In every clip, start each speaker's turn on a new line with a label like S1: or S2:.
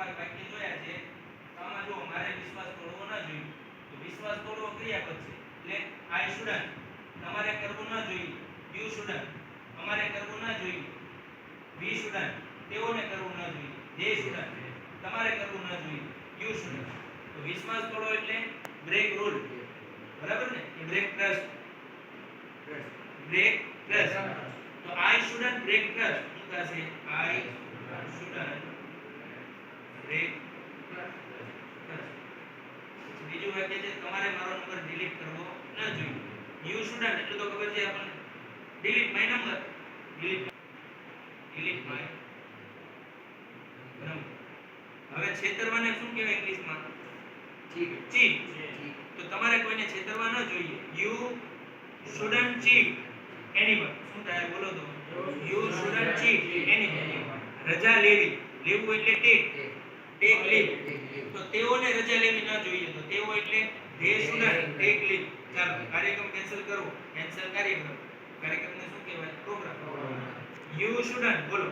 S1: ભાગ વાક્ય જોયા છે. આમાં જો મારે વિશ્વાસ તોડવો ન જોઈએ, તો વિશ્વાસ તોડવો ક્રિયાપદ છે એટલે આઈ શુડન્ટ. તમારે કરવું ન જોઈએ, યુ શુડન્ટ. અમારે કરવું ન જોઈએ, વી શુડન્ટ. તેઓને કરવું ન જોઈએ, ધે શુડન્ટ. તમારે કરવું ન જોઈએ, યુ શુડન્ટ. તો વિશ્વાસ તોડો એટલે બ્રેક રૂલ. બરાબર ને? કે બ્રેક ટ્રસ્ટ. Break trust. તો આઈ શુડન્ટ બ્રેક ટ્રસ્ટ. શું થશે? I shouldn't break trust. બીજું વાક્ય છે તમારે મારો નંબર ડિલીટ કરવો ન જોઈએ. યુ શુડન્ટ એટલે તો ખબર છે આપણને. Delete my number. Delete my number. હવે છેતરવાને શું કહેવાય ઇંગ્લિશમાં? ચીટ. તો તમારે કોઈને છેતરવા ન જોઈએ. You shouldn't cheat anyone. શું થાય બોલો તો? You shouldn't cheat anyone. રજા લેવી. લેવું એટલે ટેક લીવ. તો તેઓને રજા લેવી ન જોઈએ. તો તેઓ એટલે ધે શુડન્ટ ટેક લીવ. ચાલો કાર્યક્રમ કેન્સલ કરો. કેન્સલ કાર્યક્રમ. કાર્યક્રમને શું કહેવાય? પ્રોગ્રામ. યુ શુડન્ટ બોલો.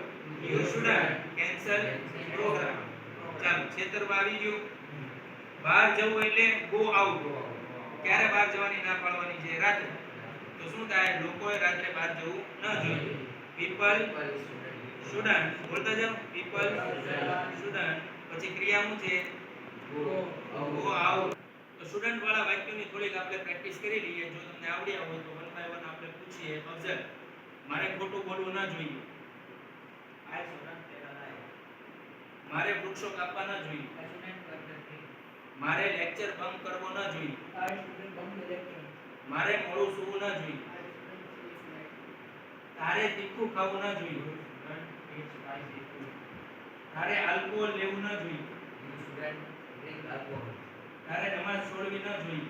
S1: You shouldn't cancel programme. ચાલો છેતરવા આવી ગયું. બહાર જવું એટલે ગો આઉટ. ક્યારે બહાર જવાની ના પાડવાની છે? રાત્રે. તો શું થાય? લોકોએ રાત્રે બહાર જવું ન જોઈએ. People shouldn't. બોલતા જાઓ. People shouldn't. પછી ક્રિયા શું છે? Go out. તો સ્ટુડન્ટ વાળા વાક્યોની થોડીક આપણે પ્રેક્ટિસ કરી લઈએ. જો તમને આવડ્યા હોય તો 1 બાય 1 આપણે પૂછીએ. ઓબ્ઝર્વ. મારે ખોટું બોલવું ન જોઈએ. આઈ સ્ટુડન્ટ તેરા લાય. મારે વૃક્ષો કાપવા ન જોઈએ. મારે લેક્ચર બંક કરવો ન જોઈએ. મારે મોડું સૂવું ન જોઈએ. તારે તીખું ખાવું ન જોઈએ. તારે આલ્કોહોલ લેવું ન જોઈએ. તારે નમાઝ છોડવી ન જોઈએ.